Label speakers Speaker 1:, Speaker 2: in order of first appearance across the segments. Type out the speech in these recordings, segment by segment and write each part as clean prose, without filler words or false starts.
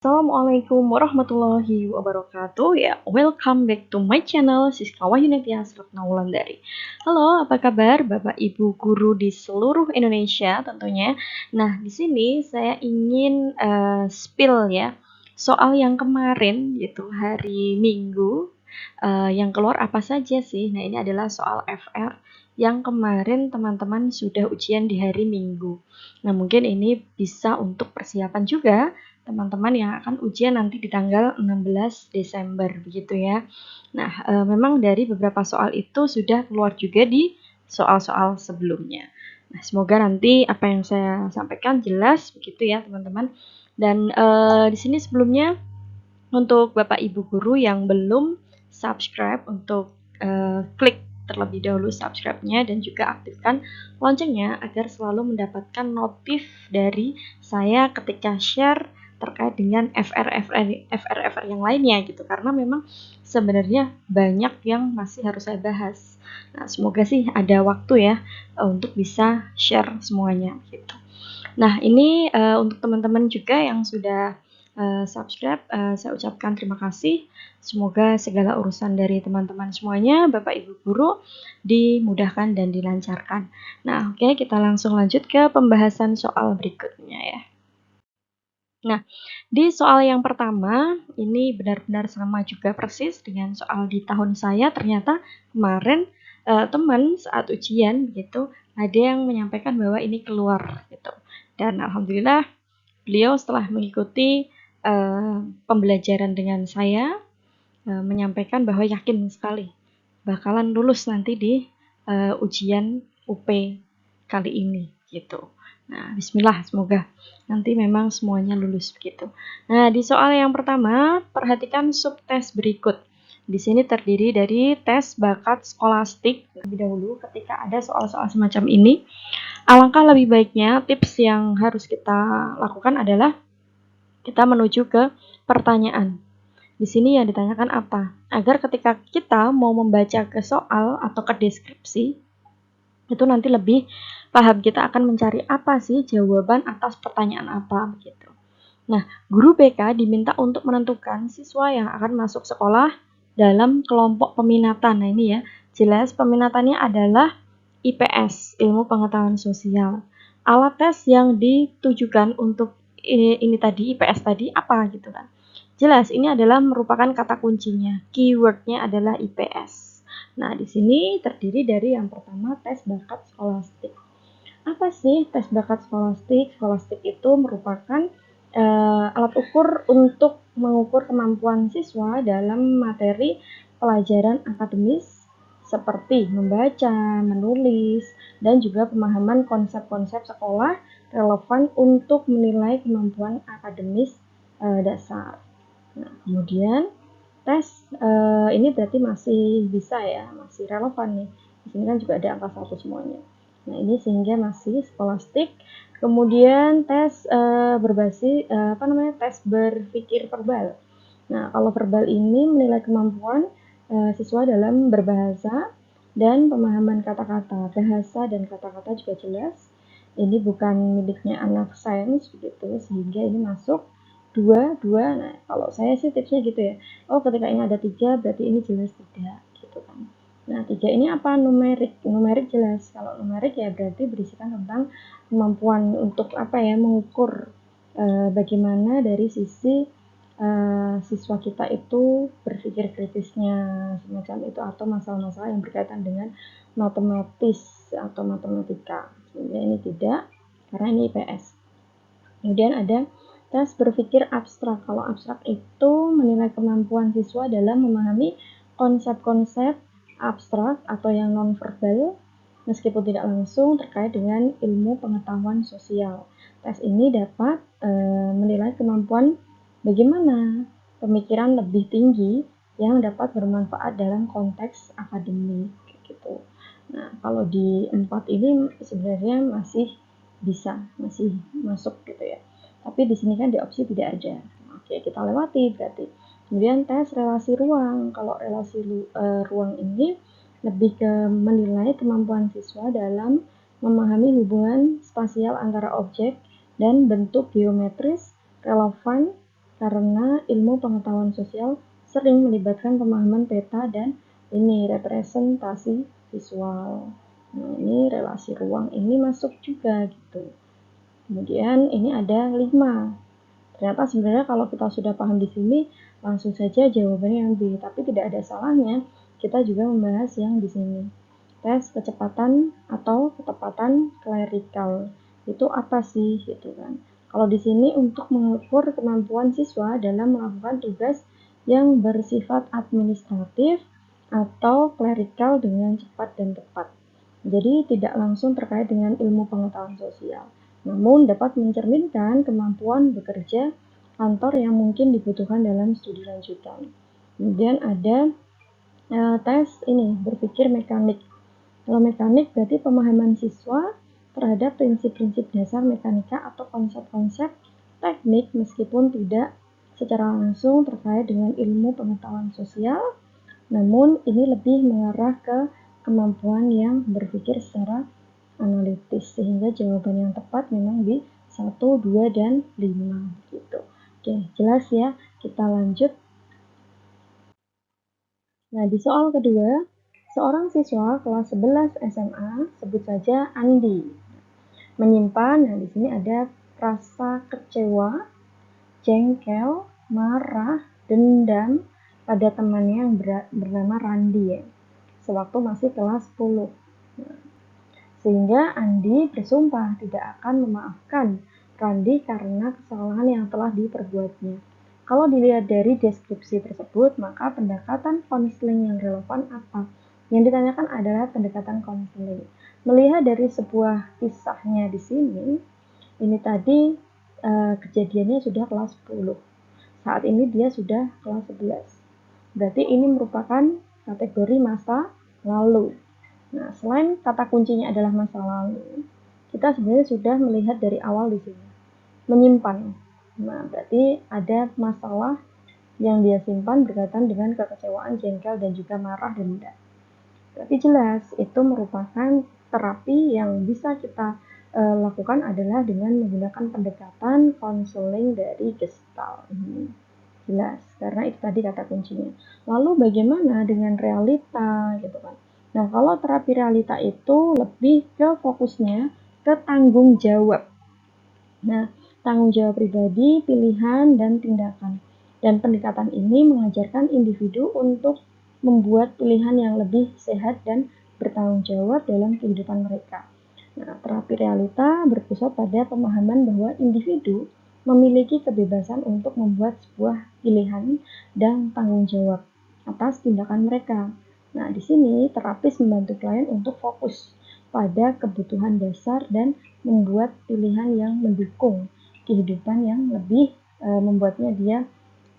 Speaker 1: Assalamualaikum warahmatullahi wabarakatuh. Ya, welcome back to my channel Siska Wahyunitia Retnaulandari. Halo, apa kabar Bapak Ibu guru di seluruh Indonesia tentunya. Nah, di sini saya ingin spill ya soal yang kemarin gitu hari Minggu yang keluar apa saja sih. Nah, ini adalah soal FR yang kemarin teman-teman sudah ujian di hari Minggu. Nah, mungkin ini bisa untuk persiapan juga teman-teman yang akan ujian nanti di tanggal 16 Desember begitu ya. Nah, memang dari beberapa soal itu sudah keluar juga di soal-soal sebelumnya. Nah, semoga nanti apa yang saya sampaikan jelas begitu ya teman-teman. Dan di sini sebelumnya untuk Bapak Ibu guru yang belum subscribe untuk klik terlebih dahulu subscribe-nya dan juga aktifkan loncengnya agar selalu mendapatkan notif dari saya ketika share terkait dengan FR yang lainnya gitu, karena memang sebenarnya banyak yang masih harus saya bahas. Nah, semoga sih ada waktu ya untuk bisa share semuanya gitu. Nah, ini untuk teman-teman juga yang sudah subscribe, saya ucapkan terima kasih. Semoga segala urusan dari teman-teman semuanya, Bapak Ibu guru, dimudahkan dan dilancarkan. Nah, oke, kita langsung lanjut ke pembahasan soal berikutnya ya. Nah, di soal yang pertama, ini benar-benar sama juga persis dengan soal di tahun saya. Ternyata kemarin teman saat ujian gitu, ada yang menyampaikan bahwa ini keluar gitu. Dan alhamdulillah beliau setelah mengikuti pembelajaran dengan saya menyampaikan bahwa yakin sekali bakalan lulus nanti di ujian UP kali ini gitu. Nah, bismillah, semoga nanti memang semuanya lulus begitu. Nah, di soal yang pertama, perhatikan subtes berikut. Di sini terdiri dari tes bakat skolastik. Lebih dahulu ketika ada soal-soal semacam ini, alangkah lebih baiknya tips yang harus kita lakukan adalah kita menuju ke pertanyaan. Di sini yang ditanyakan apa? Agar ketika kita mau membaca ke soal atau ke deskripsi, itu nanti lebih paham, kita akan mencari apa sih jawaban atas pertanyaan apa gitu. Nah, guru BK diminta untuk menentukan siswa yang akan masuk sekolah dalam kelompok peminatan. Nah, ini ya, jelas peminatannya adalah IPS, ilmu pengetahuan sosial. Alat tes yang ditujukan untuk ini tadi, IPS tadi apa gitu kan. Jelas ini adalah merupakan kata kuncinya. Keywordnya adalah IPS. Nah, di sini terdiri dari yang pertama tes bakat skolastik. Apa sih tes bakat skolastik? Skolastik itu merupakan alat ukur untuk mengukur kemampuan siswa dalam materi pelajaran akademis seperti membaca, menulis, dan juga pemahaman konsep-konsep sekolah relevan untuk menilai kemampuan akademis dasar. Nah, kemudian tes ini berarti masih bisa ya, masih relevan nih. Di sini kan juga ada angka 1 semuanya. Nah, ini sehingga masih skolastik. Kemudian tes berbasis tes berpikir verbal. Nah, kalau verbal ini menilai kemampuan siswa dalam berbahasa dan pemahaman kata-kata. Bahasa dan kata-kata juga jelas. Ini bukan miliknya anak sains begitu, sehingga ini masuk dua. Nah, kalau saya sih tipsnya gitu ya, oh ketika ini ada 3 berarti ini jelas tidak gitu kan. Nah, 3 ini apa? Numerik jelas. Kalau numerik ya berarti berisikan tentang kemampuan untuk apa ya, mengukur bagaimana dari sisi siswa kita itu berpikir kritisnya semacam itu, atau masalah-masalah yang berkaitan dengan matematis atau matematika. Sehingga ini tidak, karena ini IPS. Kemudian ada tes berpikir abstrak. Kalau abstrak itu menilai kemampuan siswa dalam memahami konsep-konsep abstrak atau yang non-verbal meskipun tidak langsung terkait dengan ilmu pengetahuan sosial. Tes ini dapat menilai kemampuan bagaimana pemikiran lebih tinggi yang dapat bermanfaat dalam konteks akademik gitu. Nah, kalau di 4 ini sebenarnya masih bisa, masih masuk gitu ya. Tapi di sini kan di opsi tidak ada. Oke, kita lewati berarti. Kemudian tes relasi ruang. Kalau relasi ruang ini lebih ke menilai kemampuan siswa dalam memahami hubungan spasial antara objek dan bentuk geometris relevan karena ilmu pengetahuan sosial sering melibatkan pemahaman peta dan ini representasi visual. Nah, ini relasi ruang ini masuk juga gitu. Kemudian ini ada 5. Ternyata sebenarnya kalau kita sudah paham di sini, langsung saja jawabannya yang B, tapi tidak ada salahnya kita juga membahas yang di sini. Tes kecepatan atau ketepatan klerikal. Itu apa sih gitu kan? Kalau di sini untuk mengukur kemampuan siswa dalam melakukan tugas yang bersifat administratif atau klerikal dengan cepat dan tepat. Jadi tidak langsung terkait dengan ilmu pengetahuan sosial, namun dapat mencerminkan kemampuan bekerja kantor yang mungkin dibutuhkan dalam studi lanjutan. Kemudian ada tes ini berpikir mekanik. Kalau mekanik berarti pemahaman siswa terhadap prinsip-prinsip dasar mekanika atau konsep-konsep teknik meskipun tidak secara langsung terkait dengan ilmu pengetahuan sosial, namun ini lebih mengarah ke kemampuan yang berpikir secara analitis, sehingga jawaban yang tepat memang di 1, 2, dan 5 gitu. Oke, jelas ya. Kita lanjut. Nah, di soal kedua, seorang siswa kelas 11 SMA, sebut saja Andi, menyimpan, nah di sini ada rasa kecewa, jengkel, marah, dendam pada temannya yang bernama Randi ya, sewaktu masih kelas 10. Sehingga Andi bersumpah tidak akan memaafkan Randi karena kesalahan yang telah diperbuatnya. Kalau dilihat dari deskripsi tersebut, maka pendekatan konseling yang relevan apa? Yang ditanyakan adalah pendekatan konseling. Melihat dari sebuah kisahnya di sini, ini tadi kejadiannya sudah kelas 10. Saat ini dia sudah kelas 11. Berarti ini merupakan kategori masa lalu. Nah, selain kata kuncinya adalah masa lalu, kita sebenarnya sudah melihat dari awal di sini. Menyimpan. Nah, berarti ada masalah yang dia simpan berkaitan dengan kekecewaan, jengkel, dan juga marah, dendam. Berarti jelas itu merupakan terapi yang bisa kita lakukan adalah dengan menggunakan pendekatan konseling dari Gestalt. Jelas, karena itu tadi kata kuncinya. Lalu bagaimana dengan realita gitu kan? Nah, kalau terapi realita itu lebih ke fokusnya ke tanggung jawab. Nah, tanggung jawab pribadi, pilihan, dan tindakan. Dan pendekatan ini mengajarkan individu untuk membuat pilihan yang lebih sehat dan bertanggung jawab dalam kehidupan mereka. Nah, terapi realita berpusat pada pemahaman bahwa individu memiliki kebebasan untuk membuat sebuah pilihan dan tanggung jawab atas tindakan mereka. Nah, di sini terapis membantu klien untuk fokus pada kebutuhan dasar dan membuat pilihan yang mendukung kehidupan yang lebih membuatnya dia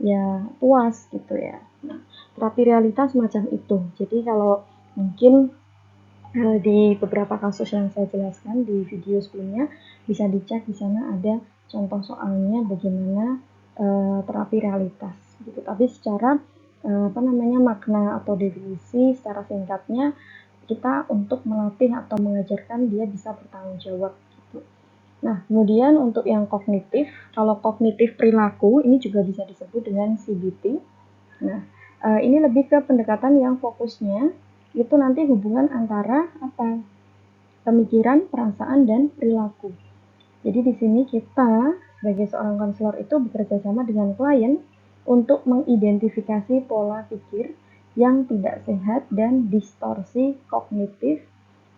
Speaker 1: ya puas gitu ya. Nah, terapi realitas semacam itu. Jadi kalau mungkin di beberapa kasus yang saya jelaskan di video sebelumnya bisa dicek, di sana ada contoh soalnya bagaimana terapi realitas gitu. Tapi secara makna atau definisi secara singkatnya kita untuk melatih atau mengajarkan dia bisa bertanggung jawab gitu. Nah, kemudian untuk yang kognitif, kalau kognitif perilaku ini juga bisa disebut dengan CBT. Nah, ini lebih ke pendekatan yang fokusnya itu nanti hubungan antara apa? Pemikiran, perasaan, dan perilaku. Jadi di sini kita sebagai seorang konselor itu bekerja sama dengan klien untuk mengidentifikasi pola pikir yang tidak sehat dan distorsi kognitif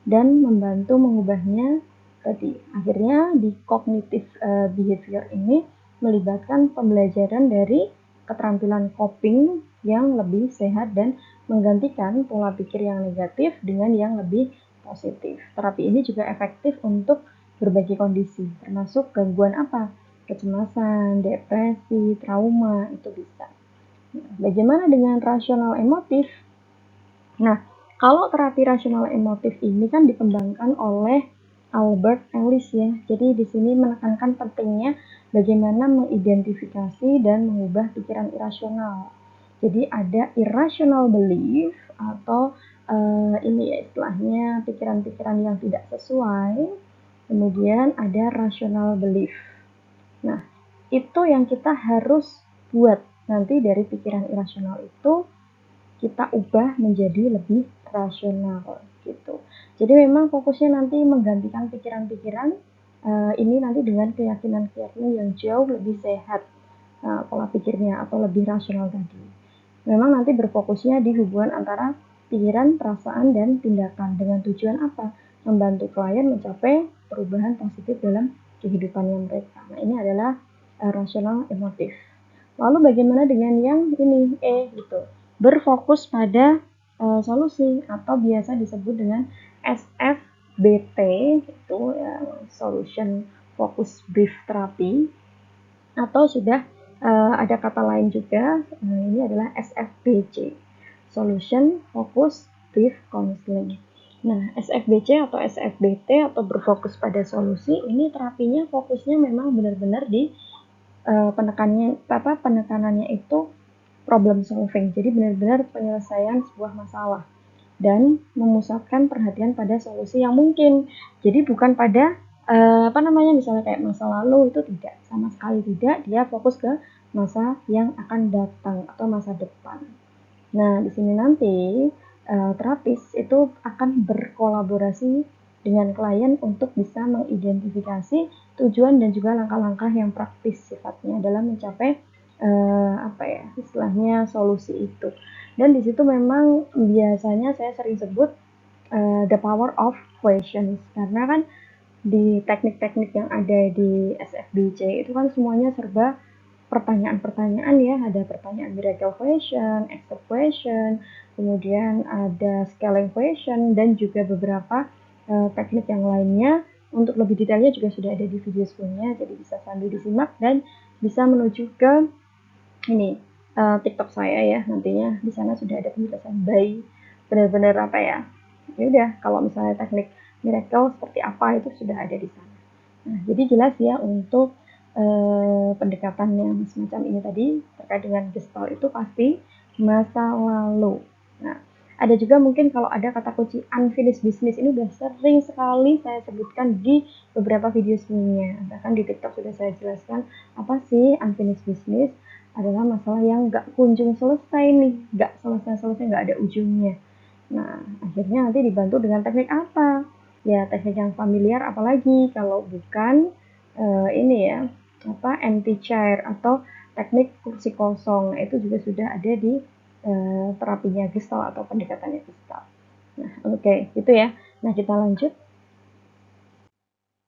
Speaker 1: dan membantu mengubahnya tadi. Akhirnya di cognitive behavior ini melibatkan pembelajaran dari keterampilan coping yang lebih sehat dan menggantikan pola pikir yang negatif dengan yang lebih positif. Terapi ini juga efektif untuk berbagai kondisi, termasuk gangguan apa? Kecemasan, depresi, trauma, itu bisa. Nah, bagaimana dengan rasional emotif? Nah, kalau terapi rasional emotif ini kan dikembangkan oleh Albert Ellis ya. Jadi di sini menekankan pentingnya bagaimana mengidentifikasi dan mengubah pikiran irasional. Jadi ada irrational belief atau ini ya istilahnya pikiran-pikiran yang tidak sesuai. Kemudian ada rational belief. Nah, itu yang kita harus buat nanti dari pikiran irasional itu kita ubah menjadi lebih rasional gitu. Jadi memang fokusnya nanti menggantikan pikiran-pikiran ini nanti dengan keyakinan-keyakinan yang jauh lebih sehat pola pikirnya atau lebih rasional tadi. Memang nanti berfokusnya di hubungan antara pikiran, perasaan, dan tindakan dengan tujuan apa? Membantu klien mencapai perubahan positif dalam kehidupannya mereka. Nah, ini adalah rasional emotif. Lalu bagaimana dengan yang ini gitu, berfokus pada solusi atau biasa disebut dengan SFBT itu solution focus brief therapy, atau sudah ada kata lain juga, ini adalah SFBC, Solution Focus Brief Counseling. Nah, SFBC atau SFBT atau berfokus pada solusi ini terapinya fokusnya memang benar-benar di penekanannya itu problem solving. Jadi benar-benar penyelesaian sebuah masalah dan memusatkan perhatian pada solusi yang mungkin. Jadi bukan pada misalnya kayak masa lalu, itu tidak, sama sekali tidak. Dia fokus ke masa yang akan datang atau masa depan. Nah, di sini nanti terapis itu akan berkolaborasi dengan klien untuk bisa mengidentifikasi tujuan dan juga langkah-langkah yang praktis sifatnya dalam mencapai istilahnya solusi itu. Dan di situ memang biasanya saya sering sebut the power of questions, karena kan di teknik-teknik yang ada di SFBC itu kan semuanya serba pertanyaan-pertanyaan ya. Ada pertanyaan miracle question, accept question, kemudian ada scaling question, dan juga beberapa teknik yang lainnya. Untuk lebih detailnya juga sudah ada di video sebelumnya, jadi bisa sambil disimak dan bisa menuju ke ini TikTok saya ya. Nantinya di sana sudah ada penjelasan by benar-benar ya udah, kalau misalnya teknik miracle seperti apa itu sudah ada di sana. Nah, jadi jelas ya untuk pendekatan yang semacam ini tadi terkait dengan gestalt itu pasti masa lalu. Nah, ada juga mungkin kalau ada kata kunci unfinished business, ini udah sering sekali saya sebutkan di beberapa video sebelumnya. Bahkan di TikTok sudah saya jelaskan apa sih unfinished business. Adalah masalah yang nggak kunjung selesai nih, nggak selesai-selesai, nggak ada ujungnya. Nah, akhirnya nanti dibantu dengan teknik apa? Ya, teknik yang familiar, apalagi kalau bukan ini ya, empty chair atau teknik kursi kosong. Itu juga sudah ada di terapinya Gestalt atau pendekatannya Gestalt. Nah, oke, gitu ya. Nah, kita lanjut.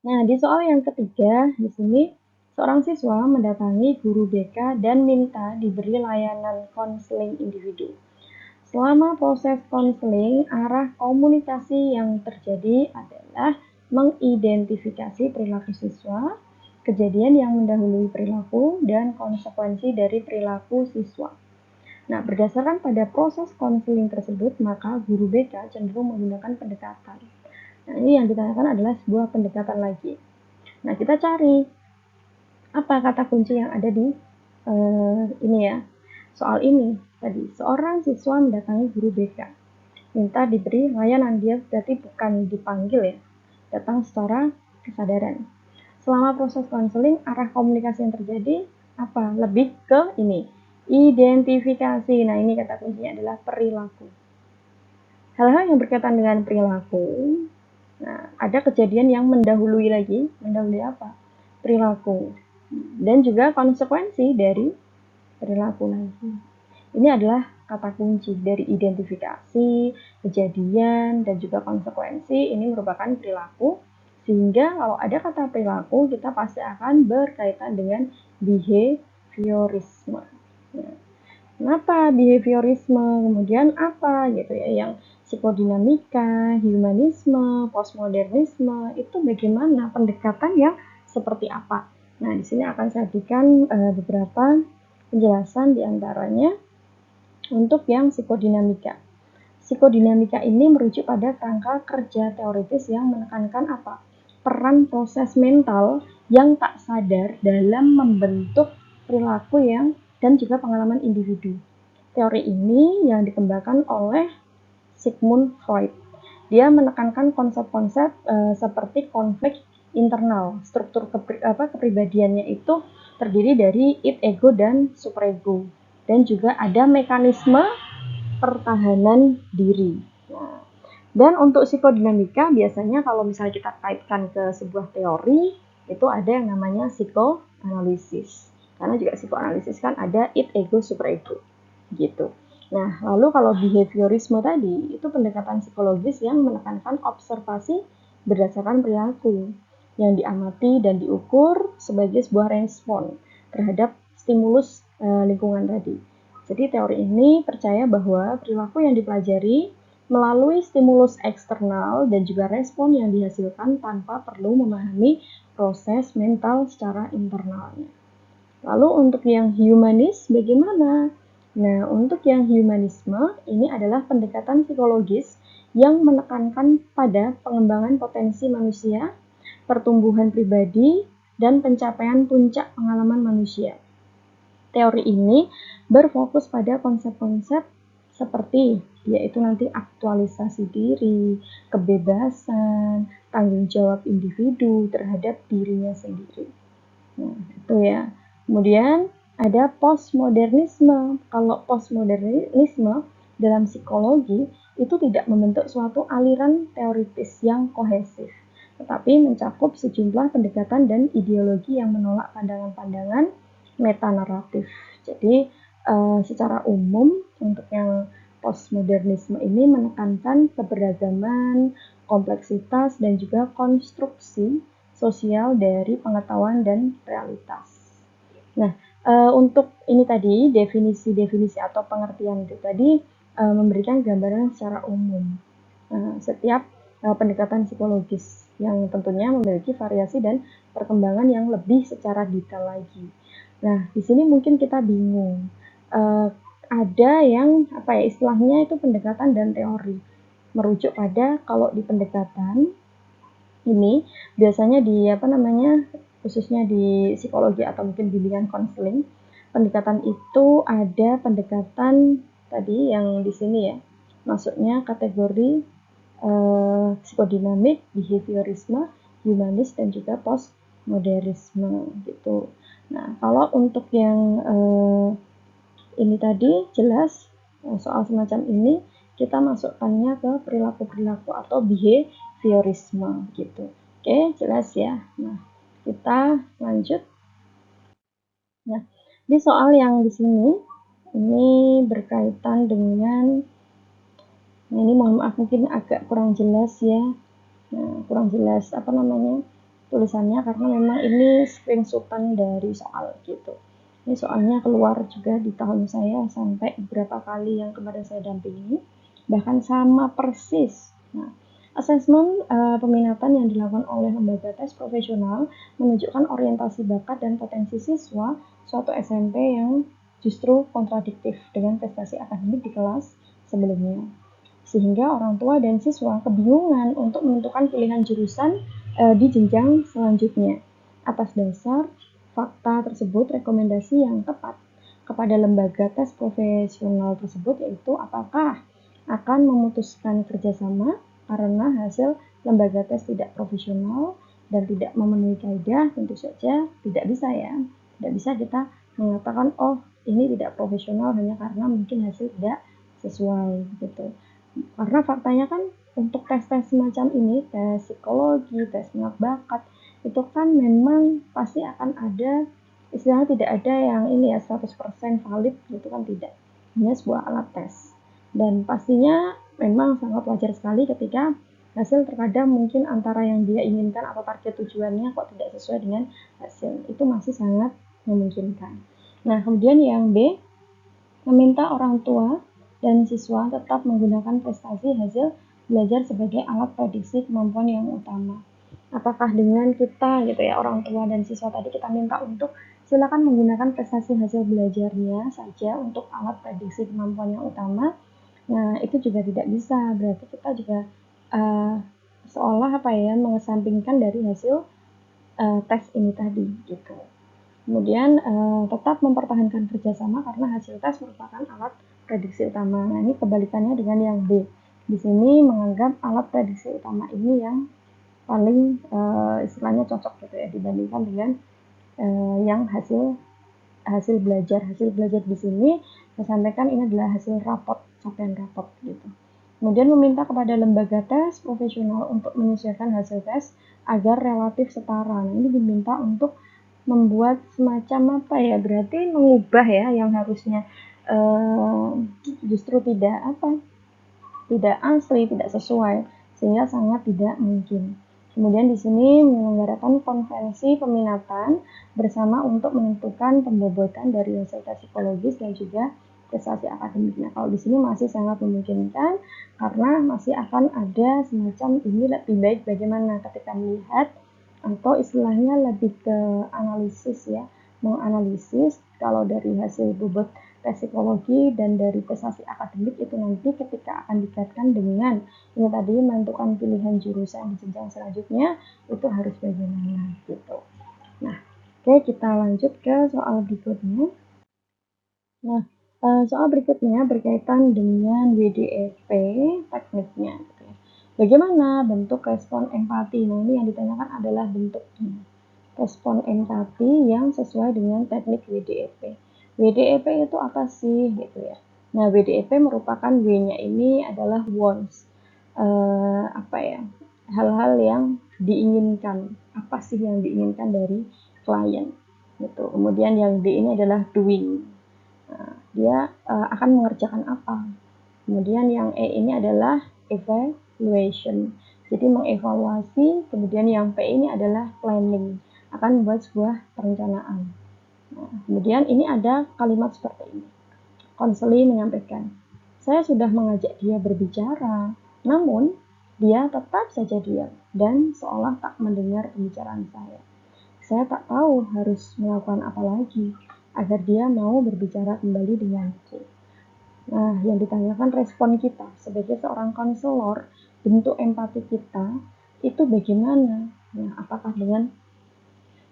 Speaker 1: Nah, di soal yang ketiga, di sini seorang siswa mendatangi guru BK dan minta diberi layanan konseling individu. Selama proses konseling, arah komunikasi yang terjadi adalah mengidentifikasi perilaku siswa, kejadian yang mendahului perilaku, dan konsekuensi dari perilaku siswa. Nah, berdasarkan pada proses konseling tersebut, maka guru BK cenderung menggunakan pendekatan. Nah, ini yang ditanyakan adalah sebuah pendekatan lagi. Nah, kita cari apa kata kunci yang ada di ini ya, soal ini tadi. Seorang siswa mendatangi guru BK, minta diberi layanan. Dia berarti bukan dipanggil ya, datang secara kesadaran. Selama proses konseling, arah komunikasi yang terjadi apa? Lebih ke ini, identifikasi. Nah, ini kata kuncinya adalah perilaku. Hal-hal yang berkaitan dengan perilaku. Nah, ada kejadian yang mendahului lagi. Mendahului apa? Perilaku. Dan juga konsekuensi dari perilaku lagi. Ini adalah kata kunci dari identifikasi, kejadian, dan juga konsekuensi. Ini merupakan perilaku, sehingga kalau ada kata perilaku, kita pasti akan berkaitan dengan behaviorisme. Nah, kenapa behaviorisme? Kemudian apa gitu ya, yang psikodinamika, humanisme, postmodernisme, itu bagaimana pendekatan yang seperti apa? Nah, di sini akan saya berikan beberapa penjelasan diantaranya untuk yang psikodinamika. Psikodinamika ini merujuk pada kerangka kerja teoritis yang menekankan apa? Peran proses mental yang tak sadar dalam membentuk perilaku dan juga pengalaman individu. Teori ini yang dikembangkan oleh Sigmund Freud. Dia menekankan konsep-konsep seperti konflik internal, struktur kepribadiannya itu terdiri dari id, ego, dan superego. Dan juga ada mekanisme pertahanan diri. Nah, dan untuk psikodinamika biasanya kalau misalnya kita kaitkan ke sebuah teori, itu ada yang namanya psikoanalisis. Karena juga psikoanalisis kan ada id, ego, superego gitu. Nah, lalu kalau behaviorisme tadi itu pendekatan psikologis yang menekankan observasi berdasarkan perilaku yang diamati dan diukur sebagai sebuah respon terhadap stimulus lingkungan tadi. Jadi teori ini percaya bahwa perilaku yang dipelajari melalui stimulus eksternal dan juga respon yang dihasilkan tanpa perlu memahami proses mental secara internalnya. Lalu untuk yang humanis bagaimana? Nah, untuk yang humanisme ini adalah pendekatan psikologis yang menekankan pada pengembangan potensi manusia, pertumbuhan pribadi, dan pencapaian puncak pengalaman manusia. Teori ini berfokus pada konsep-konsep seperti yaitu nanti aktualisasi diri, kebebasan, tanggung jawab individu terhadap dirinya sendiri. Nah, itu ya. Kemudian ada postmodernisme. Kalau postmodernisme dalam psikologi itu tidak membentuk suatu aliran teoritis yang kohesif, tetapi mencakup sejumlah pendekatan dan ideologi yang menolak pandangan-pandangan metanaratif. Jadi secara umum untuk yang postmodernisme ini menekankan keberagaman, kompleksitas, dan juga konstruksi sosial dari pengetahuan dan realitas. Nah, untuk ini tadi definisi-definisi atau pengertian itu tadi memberikan gambaran secara umum setiap pendekatan psikologis yang tentunya memiliki variasi dan perkembangan yang lebih secara detail lagi. Nah, di sini mungkin kita bingung. Ada yang apa ya istilahnya itu pendekatan dan teori. Merujuk pada kalau di pendekatan ini biasanya di apa namanya khususnya di psikologi atau mungkin bimbingan konseling, pendekatan itu ada pendekatan tadi yang di sini ya, masuknya kategori psikodinamik, behaviorisme, humanis, dan juga postmodernisme gitu. Nah, kalau untuk yang ini tadi jelas soal semacam ini kita masukkannya ke perilaku-perilaku atau behaviorisme gitu. Oke, jelas ya. Nah, kita lanjut. Nah, di soal yang di sini ini berkaitan dengan ini mohon maaf mungkin agak kurang jelas ya. Nah, kurang jelas apa namanya tulisannya karena memang ini screenshotan dari soal gitu. Ini soalnya keluar juga di tahun saya sampai beberapa kali yang kemarin saya dampingi, bahkan sama persis. Nah, asesmen peminatan yang dilakukan oleh lembaga tes profesional menunjukkan orientasi bakat dan potensi siswa suatu SMP yang justru kontradiktif dengan prestasi akademik di kelas sebelumnya. Sehingga orang tua dan siswa kebingungan untuk menentukan pilihan jurusan di jenjang selanjutnya. Atas dasar fakta tersebut, rekomendasi yang tepat kepada lembaga tes profesional tersebut yaitu apakah akan memutuskan kerjasama karena hasil lembaga tes tidak profesional dan tidak memenuhi kaidah, tentu saja tidak bisa ya. Tidak bisa kita mengatakan oh ini tidak profesional hanya karena mungkin hasil tidak sesuai gitu. Karena faktanya kan untuk tes-tes semacam ini, tes psikologi, tes minat bakat, itu kan memang pasti akan ada istilahnya tidak ada yang ini ya 100% valid gitu kan tidak. Hanya sebuah alat tes. Dan pastinya memang sangat wajar sekali ketika hasil terkadang mungkin antara yang dia inginkan atau target tujuannya kok tidak sesuai dengan hasil. Itu masih sangat memungkinkan. Nah, kemudian yang B, meminta orang tua dan siswa tetap menggunakan prestasi hasil belajar sebagai alat prediksi kemampuan yang utama. Apakah dengan kita gitu ya orang tua dan siswa tadi kita minta untuk silakan menggunakan prestasi hasil belajarnya saja untuk alat prediksi kemampuan yang utama. Nah, itu juga tidak bisa. Berarti kita juga seolah apa ya mengesampingkan dari hasil tes ini tadi gitu. Kemudian tetap mempertahankan kerjasama karena hasil tes merupakan alat prediksi utama. Nah, ini kebalikannya dengan yang B. Di sini menganggap alat prediksi utama ini yang paling istilahnya cocok gitu ya dibandingkan dengan yang hasil belajar di sini saya sampaikan ini adalah hasil capaian raport gitu. Kemudian meminta kepada lembaga tes profesional untuk menyesuaikan hasil tes agar relatif setara. Nah, ini diminta untuk membuat semacam apa ya, berarti mengubah ya yang harusnya justru tidak asli, tidak sesuai, sehingga sangat tidak mungkin. Kemudian di sini menyelenggarakan konferensi peminatan bersama untuk menentukan pembobotan dari hasil tes psikologis dan juga prestasi akademiknya. Kalau di sini masih sangat memungkinkan karena masih akan ada semacam ini lebih baik bagaimana ketika melihat atau istilahnya lebih ke analisis ya, menganalisis kalau dari hasil bobot tes psikologi dan dari prestasi akademik itu nanti ketika akan dikaitkan dengan ini tadi menentukan pilihan jurusan di jenjang selanjutnya itu harus bagaimana gitu. Nah, oke, kita lanjut ke soal berikutnya. Nah, soal berikutnya berkaitan dengan WDEP tekniknya. Gitu ya. Bagaimana bentuk respon empati? Nah, ini yang ditanyakan adalah bentuknya. Respon empati yang sesuai dengan teknik WDEP. WDEP itu apa sih gitu ya? Nah, WDEP merupakan W-nya ini adalah wants. Apa ya? Hal-hal yang diinginkan. Apa sih yang diinginkan dari klien? Gitu. Kemudian yang D ini adalah doing. Nah, dia akan mengerjakan apa. Kemudian yang E ini adalah evaluation. Jadi mengevaluasi. Kemudian yang P ini adalah planning. Akan membuat sebuah perencanaan. Nah, kemudian ini ada kalimat seperti ini. Konseli menyampaikan, saya sudah mengajak dia berbicara, namun dia tetap saja diam dan seolah tak mendengar pembicaraan saya. Saya tak tahu harus melakukan apa lagi agar dia mau berbicara kembali denganku. Nah, yang ditanyakan respon kita sebagai seorang konselor, bentuk empati kita itu bagaimana? Nah, apakah dengan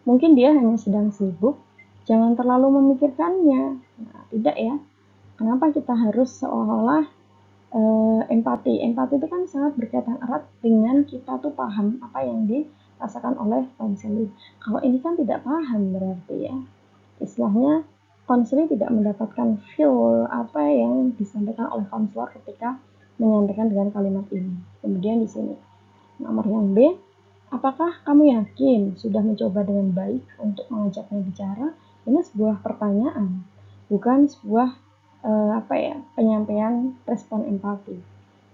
Speaker 1: mungkin dia hanya sedang sibuk, jangan terlalu memikirkannya. Nah, tidak ya. Kenapa kita harus seolah-olah empati? Empati itu kan sangat berkaitan erat dengan kita tuh paham apa yang dirasakan oleh konselor. Kalau ini kan tidak paham berarti ya. Istilahnya konselor tidak mendapatkan feel apa yang disampaikan oleh konselor ketika menyampaikan dengan kalimat ini. Kemudian di sini nomor yang B, apakah kamu yakin sudah mencoba dengan baik untuk mengajaknya bicara? Ini sebuah pertanyaan, bukan sebuah penyampaian respon empati.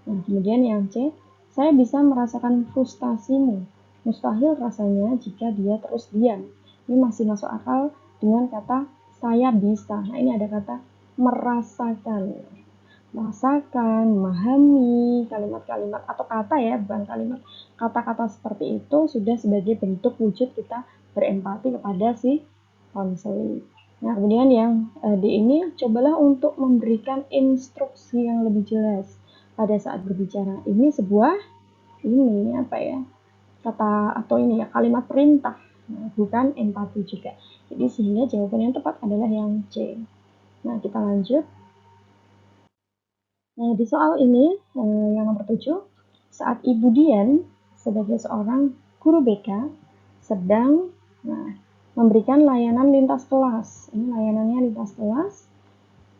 Speaker 1: Nah, kemudian yang C, saya bisa merasakan frustasimu. Mustahil rasanya jika dia terus diam. Ini masih masuk akal dengan kata saya bisa. Nah, ini ada kata merasakan. Merasakan, memahami kalimat-kalimat atau kata ya, bukan kalimat. Kata-kata seperti itu sudah sebagai bentuk wujud kita berempati kepada si konseli. Nah, kemudian yang di ini cobalah untuk memberikan instruksi yang lebih jelas pada saat berbicara. Ini sebuah kata atau ini ya kalimat perintah, bukan empati juga. Jadi sehingga jawaban yang tepat adalah yang C. Nah, kita lanjut. Nah, di soal ini yang nomor 7, saat Ibu Dian sebagai seorang guru BK sedang memberikan layanan lintas kelas. Ini layanannya lintas kelas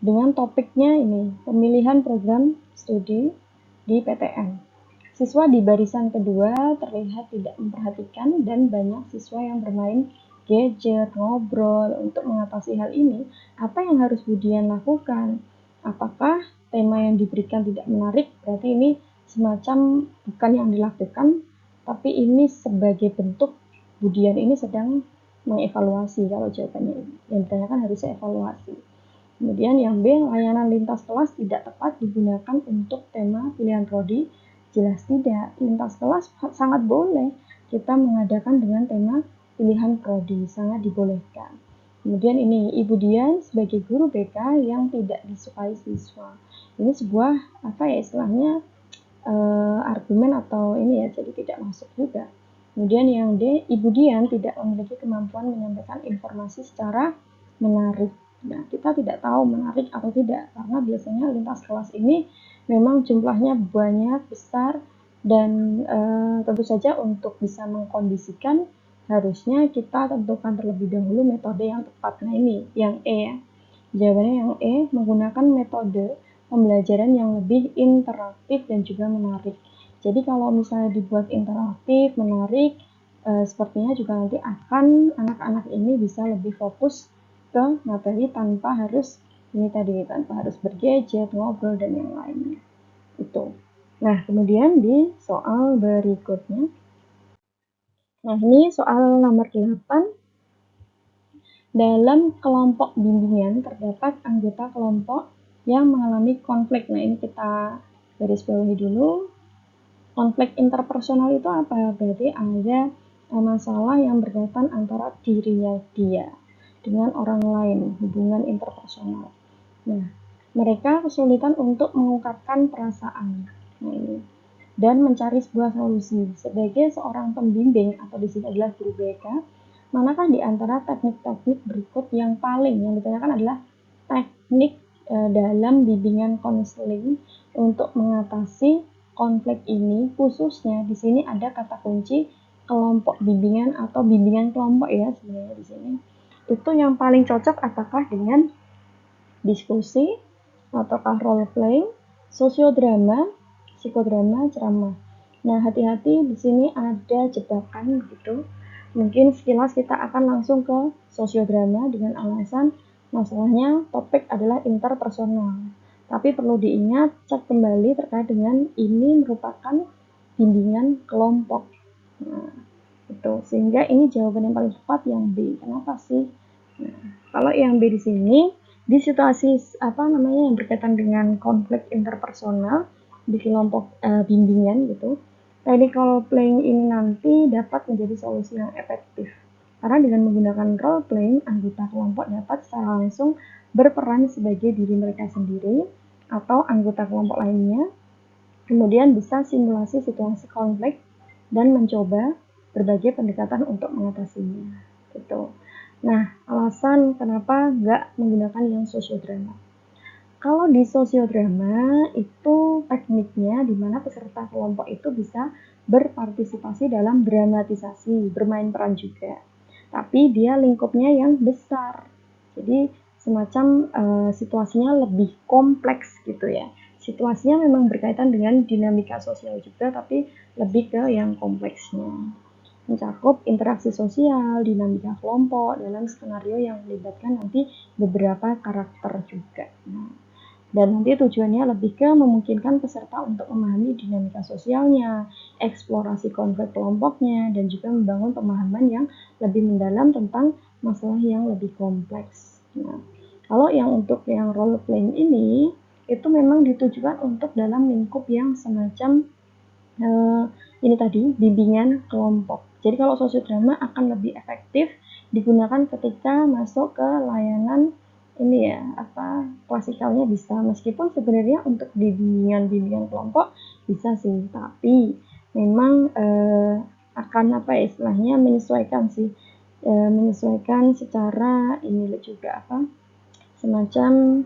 Speaker 1: dengan topiknya ini, pemilihan program studi di PTN. Siswa di barisan kedua terlihat tidak memperhatikan dan banyak siswa yang bermain gadget, ngobrol. Untuk mengatasi hal ini, apa yang harus Budian lakukan? Apakah tema yang diberikan tidak menarik? Berarti ini semacam bukan yang dilakukan, tapi ini sebagai bentuk Budian ini sedang mengevaluasi. Kalau jawabannya ini yang ditanyakan harusnya evaluasi. Kemudian yang B, layanan lintas kelas tidak tepat digunakan untuk tema pilihan prodi. Jelas tidak, lintas kelas sangat boleh kita mengadakan dengan tema pilihan prodi, sangat dibolehkan. Kemudian ini, Ibu Dian sebagai guru BK yang tidak disukai siswa. Ini sebuah istilahnya argumen atau ini ya, jadi tidak masuk juga. Kemudian yang D, Ibu Dian tidak memiliki kemampuan menyampaikan informasi secara menarik. Nah, kita tidak tahu menarik atau tidak, karena biasanya lintas kelas ini memang jumlahnya banyak, besar, dan tentu saja untuk bisa mengkondisikan harusnya kita tentukan terlebih dahulu metode yang tepat. Nah ini yang E ya. Jawabannya yang E, menggunakan metode pembelajaran yang lebih interaktif dan juga menarik. Jadi kalau misalnya dibuat interaktif, menarik, sepertinya juga nanti akan anak-anak ini bisa lebih fokus ke materi tanpa harus bergadget, ngobrol, dan yang lainnya. Itu. Nah, kemudian di soal berikutnya. Nah, ini soal nomor 8. Dalam kelompok bimbingan terdapat anggota kelompok yang mengalami konflik. Nah, ini kita garis bawahi dulu. Konflik interpersonal itu apa? Berarti ada masalah yang berkaitan antara dirinya dia dengan orang lain, hubungan interpersonal. Nah, mereka kesulitan untuk mengungkapkan perasaan. Nah, ini dan mencari sebuah solusi. Sebagai seorang pembimbing atau di sini adalah guru BK, manakah di antara teknik-teknik berikut yang ditanyakan adalah teknik dalam bimbingan konseling untuk mengatasi konflik ini, khususnya di sini ada kata kunci kelompok bimbingan atau bimbingan kelompok ya sebenarnya di sini. Itu yang paling cocok apakah dengan diskusi ataukah role playing, sosiodrama, psikodrama, ceramah. Nah, hati-hati di sini ada jebakan gitu. Mungkin sekilas kita akan langsung ke sosiodrama dengan alasan masalahnya topik adalah interpersonal. Tapi perlu diingat, cek kembali terkait dengan ini merupakan bimbingan kelompok. Nah, itu sehingga ini jawaban yang paling tepat yang B. Kenapa sih? Nah, kalau yang B di sini di situasi yang berkaitan dengan konflik interpersonal di kelompok bimbingan gitu, teknik role playing ini nanti dapat menjadi solusi yang efektif. Karena dengan menggunakan role playing, anggota kelompok dapat secara langsung berperan sebagai diri mereka sendiri atau anggota kelompok lainnya, kemudian bisa simulasi situasi konflik dan mencoba berbagai pendekatan untuk mengatasinya. Gitu. Nah, alasan kenapa nggak menggunakan yang sosiodrama. Kalau di sosiodrama itu tekniknya di mana peserta kelompok itu bisa berpartisipasi dalam dramatisasi, bermain peran juga. Tapi dia lingkupnya yang besar. Jadi semacam situasinya lebih kompleks gitu ya. Situasinya memang berkaitan dengan dinamika sosial juga, tapi lebih ke yang kompleksnya. Mencakup interaksi sosial, dinamika kelompok dalam skenario yang melibatkan nanti beberapa karakter juga. Nah, dan nanti tujuannya lebih ke memungkinkan peserta untuk memahami dinamika sosialnya, eksplorasi konflik kelompoknya, dan juga membangun pemahaman yang lebih mendalam tentang masalah yang lebih kompleks. Nah, kalau yang untuk yang role playing ini, itu memang ditujukan untuk dalam lingkup yang semacam ini tadi, bimbingan kelompok. Jadi kalau sosiodrama akan lebih efektif digunakan ketika masuk ke layanan ini ya, klasikalnya bisa. Meskipun sebenarnya untuk bimbingan kelompok bisa sih, tapi memang akan istilahnya menyesuaikan sih. Menyesuaikan secara ini juga semacam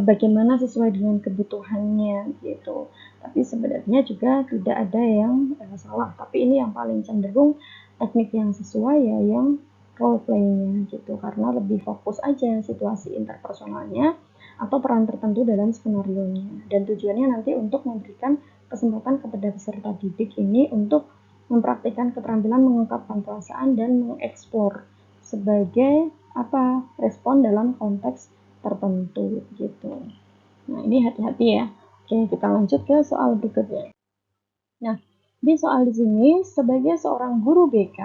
Speaker 1: bagaimana sesuai dengan kebutuhannya gitu. Tapi sebenarnya juga tidak ada yang salah. Tapi ini yang paling cenderung teknik yang sesuai ya yang role playing-nya gitu. Karena lebih fokus aja situasi interpersonalnya atau peran tertentu dalam skenario-nya. Dan tujuannya nanti untuk memberikan kesempatan kepada peserta didik ini untuk mempraktikkan keterampilan mengungkapkan perasaan dan mengeksplor sebagai respon dalam konteks tertentu gitu. Nah, ini hati-hati ya. Oke, kita lanjut ke soal berikutnya. Nah, di soal di sini sebagai seorang guru BK,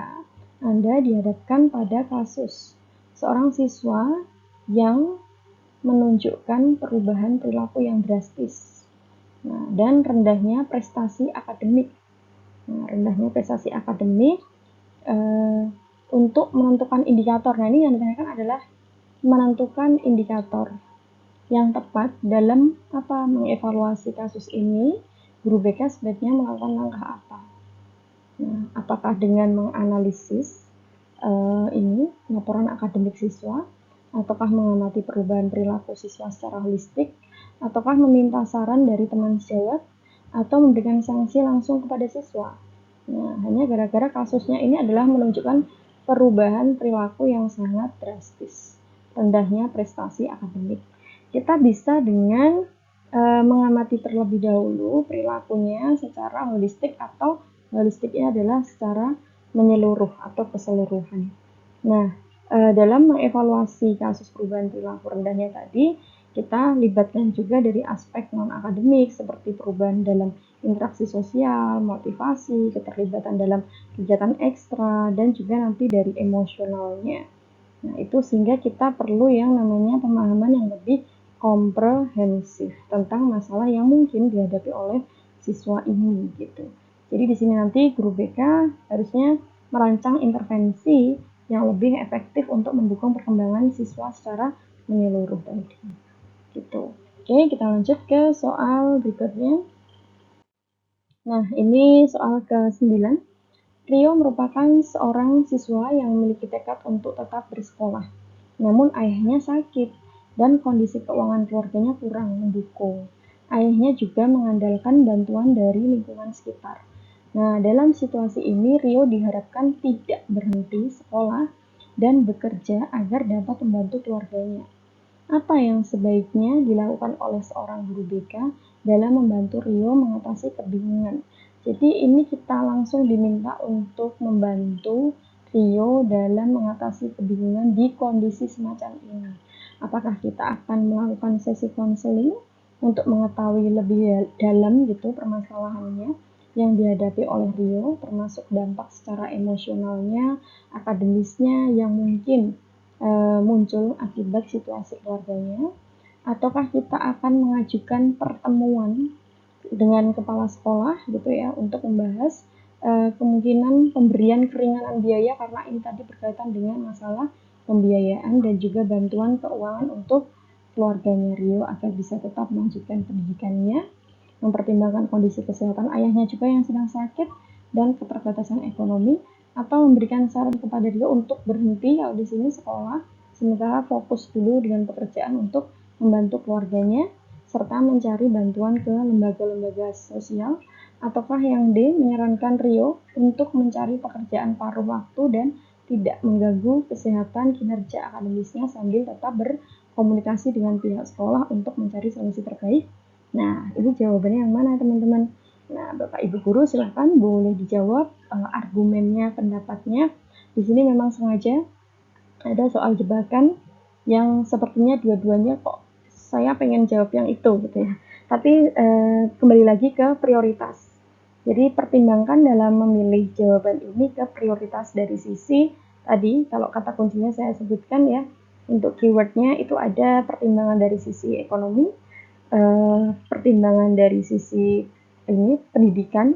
Speaker 1: Anda dihadapkan pada kasus seorang siswa yang menunjukkan perubahan perilaku yang drastis. Nah, dan rendahnya prestasi akademik. Nah, rendahnya prestasi akademik untuk menentukan indikator. Nah, ini yang ditanyakan adalah menentukan indikator yang tepat dalam mengevaluasi kasus ini. Guru BK sebaiknya melakukan langkah apa? Nah, apakah dengan menganalisis ini laporan akademik siswa, ataukah mengamati perubahan perilaku siswa secara holistik, ataukah meminta saran dari teman sejawat, atau memberikan sanksi langsung kepada siswa? Nah, hanya gara-gara kasusnya ini adalah menunjukkan perubahan perilaku yang sangat drastis, rendahnya prestasi akademik. Kita bisa dengan mengamati terlebih dahulu perilakunya secara holistik, atau holistiknya adalah secara menyeluruh atau keseluruhan. Nah, dalam mengevaluasi kasus perubahan perilaku rendahnya tadi, kita libatkan juga dari aspek non-akademik seperti perubahan dalam interaksi sosial, motivasi, keterlibatan dalam kegiatan ekstra, dan juga nanti dari emosionalnya. Nah, itu sehingga kita perlu yang namanya pemahaman yang lebih komprehensif tentang masalah yang mungkin dihadapi oleh siswa ini gitu. Jadi di sini nanti guru BK harusnya merancang intervensi yang lebih efektif untuk mendukung perkembangan siswa secara menyeluruh tadi. Gitu. Oke, kita lanjut ke soal berikutnya. Nah, ini soal ke-9. Rio merupakan seorang siswa yang memiliki tekad untuk tetap bersekolah. Namun ayahnya sakit dan kondisi keuangan keluarganya kurang mendukung. Ayahnya juga mengandalkan bantuan dari lingkungan sekitar. Nah, dalam situasi ini Rio diharapkan tidak berhenti sekolah dan bekerja agar dapat membantu keluarganya. Apa yang sebaiknya dilakukan oleh seorang guru BK dalam membantu Rio mengatasi kebingungan? Jadi ini kita langsung diminta untuk membantu Rio dalam mengatasi kebingungan di kondisi semacam ini. Apakah kita akan melakukan sesi konseling untuk mengetahui lebih dalam gitu permasalahannya yang dihadapi oleh Rio, termasuk dampak secara emosionalnya, akademisnya yang mungkin muncul akibat situasi keluarganya, ataukah kita akan mengajukan pertemuan dengan kepala sekolah gitu ya untuk membahas kemungkinan pemberian keringanan biaya, karena ini tadi berkaitan dengan masalah pembiayaan dan juga bantuan keuangan untuk keluarganya Rio agar bisa tetap melanjutkan pendidikannya, mempertimbangkan kondisi kesehatan ayahnya juga yang sedang sakit dan keterbatasan ekonomi, atau memberikan saran kepada dia untuk berhenti kalau di sini sekolah, sementara fokus dulu dengan pekerjaan untuk membantu keluarganya, serta mencari bantuan ke lembaga-lembaga sosial, ataukah yang D, menyarankan Rio untuk mencari pekerjaan paruh waktu dan tidak mengganggu kesehatan kinerja akademisnya sambil tetap berkomunikasi dengan pihak sekolah untuk mencari solusi terbaik. Nah, ini jawabannya yang mana teman-teman? Nah, Bapak Ibu guru silahkan boleh dijawab argumennya, pendapatnya. Di sini memang sengaja ada soal jebakan yang sepertinya dua-duanya kok saya pengen jawab yang itu gitu ya. Tapi kembali lagi ke prioritas. Jadi pertimbangkan dalam memilih jawaban ini ke prioritas dari sisi tadi, kalau kata kuncinya saya sebutkan ya, untuk keywordnya itu ada pertimbangan dari sisi ekonomi, pertimbangan dari sisi ini pendidikan,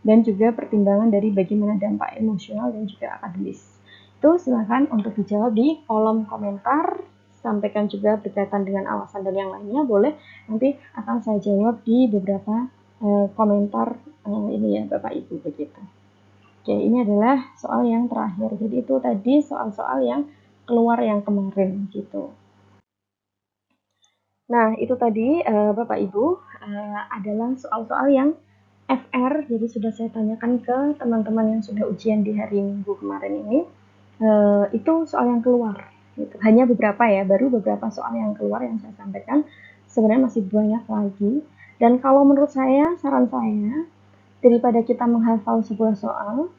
Speaker 1: dan juga pertimbangan dari bagaimana dampak emosional dan juga akademis. Itu silahkan untuk dijawab di kolom komentar, sampaikan juga berkaitan dengan alasan dan yang lainnya, boleh nanti akan saya jawab di beberapa komentar ini ya Bapak Ibu begitu. Oke, ini adalah soal yang terakhir. Jadi itu tadi soal-soal yang keluar yang kemarin gitu. Nah, itu tadi Bapak Ibu adalah soal-soal yang FR, jadi sudah saya tanyakan ke teman-teman yang sudah ujian di hari Minggu kemarin ini. Itu soal yang keluar. Gitu. Hanya beberapa ya, baru beberapa soal yang keluar yang saya sampaikan. Sebenarnya masih banyak lagi. Dan kalau menurut saya, saran saya, daripada kita menghafal sebuah soal,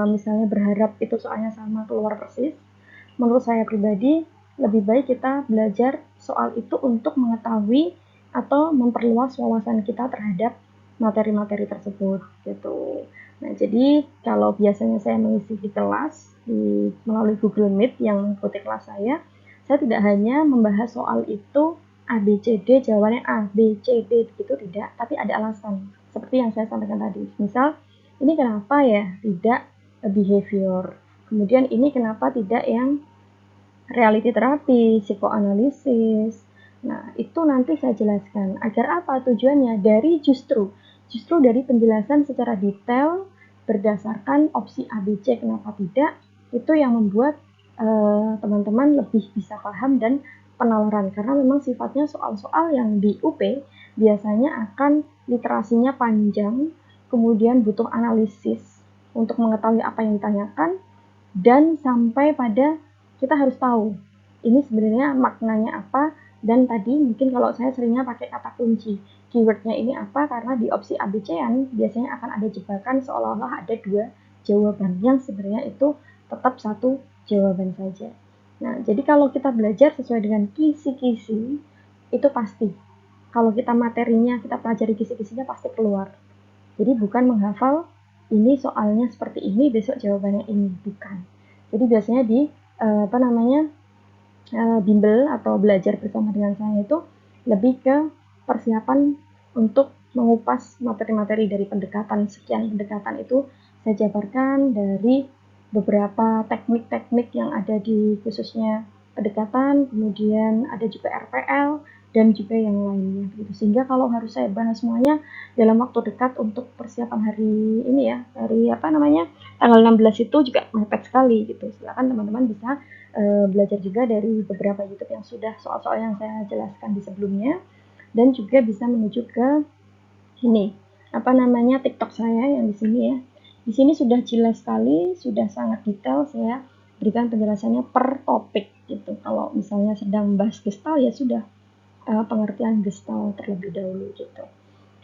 Speaker 1: misalnya berharap itu soalnya sama keluar persis, menurut saya pribadi lebih baik kita belajar soal itu untuk mengetahui atau memperluas wawasan kita terhadap materi-materi tersebut gitu. Nah, jadi kalau biasanya saya mengisi di kelas melalui Google Meet yang mengikuti kelas saya tidak hanya membahas soal itu A, B, C, D, jawabannya A, B, C, D, begitu tidak, tapi ada alasan. Seperti yang saya sampaikan tadi. Misal, ini kenapa ya tidak behavior? Kemudian ini kenapa tidak yang reality terapi, psikoanalisis. Nah, itu nanti saya jelaskan. Agar apa tujuannya? Justru dari penjelasan secara detail berdasarkan opsi A, B, C, kenapa tidak, itu yang membuat teman-teman lebih bisa paham dan penalaran. Karena memang sifatnya soal-soal yang di UP biasanya akan literasinya panjang, kemudian butuh analisis untuk mengetahui apa yang ditanyakan, dan sampai pada kita harus tahu ini sebenarnya maknanya apa. Dan tadi mungkin kalau saya seringnya pakai kata kunci, keywordnya ini apa, karena di opsi ABC-an biasanya akan ada jebakan seolah-olah ada dua jawaban yang sebenarnya itu tetap satu jawaban saja. Nah, jadi kalau kita belajar sesuai dengan kisi-kisi, itu pasti. Kalau kita materinya, kita pelajari kisi-kisinya pasti keluar. Jadi bukan menghafal ini soalnya seperti ini, besok jawabannya ini, bukan. Jadi biasanya di bimbel atau belajar bersama dengan saya itu lebih ke persiapan untuk mengupas materi-materi dari pendekatan. Sekian pendekatan itu saya jabarkan dari beberapa teknik-teknik yang ada di khususnya pendekatan, kemudian ada juga RPL dan juga yang lainnya gitu. Sehingga kalau harus saya bahas semuanya dalam waktu dekat untuk persiapan hari ini ya, hari tanggal 16 itu juga mepet sekali gitu. Silakan teman-teman bisa belajar juga dari beberapa YouTube yang sudah soal-soal yang saya jelaskan di sebelumnya, dan juga bisa menuju ke ini TikTok saya yang di sini ya. Di sini sudah jelas sekali, sudah sangat detail saya berikan penjelasannya per topik gitu. Kalau misalnya sedang bahas gestal ya sudah pengertian gestal terlebih dahulu gitu.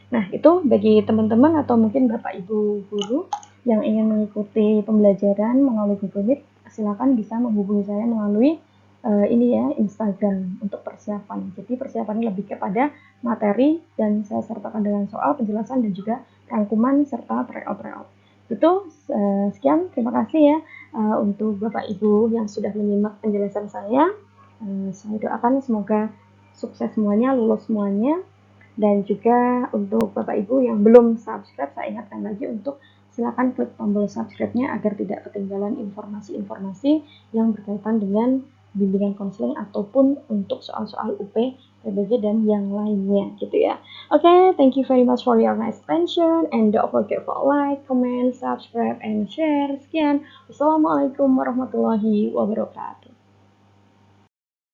Speaker 1: Nah, itu bagi teman-teman atau mungkin Bapak Ibu guru yang ingin mengikuti pembelajaran melalui Google Meet, silakan bisa menghubungi saya melalui Instagram untuk persiapan. Jadi persiapannya lebih kepada materi dan saya sertakan dengan soal, penjelasan dan juga rangkuman serta tryout. Itu sekian, terima kasih ya untuk Bapak Ibu yang sudah menyimak penjelasan saya. Saya doakan semoga sukses semuanya, lulus semuanya. Dan juga untuk Bapak Ibu yang belum subscribe, saya ingatkan lagi untuk silakan klik tombol subscribe-nya agar tidak ketinggalan informasi-informasi yang berkaitan dengan bimbingan konseling ataupun untuk soal-soal UP, PBG dan yang lainnya gitu ya. Oke, thank you very much for your nice attention and don't forget for like, comment, subscribe, and share. Sekian. Wassalamualaikum warahmatullahi wabarakatuh.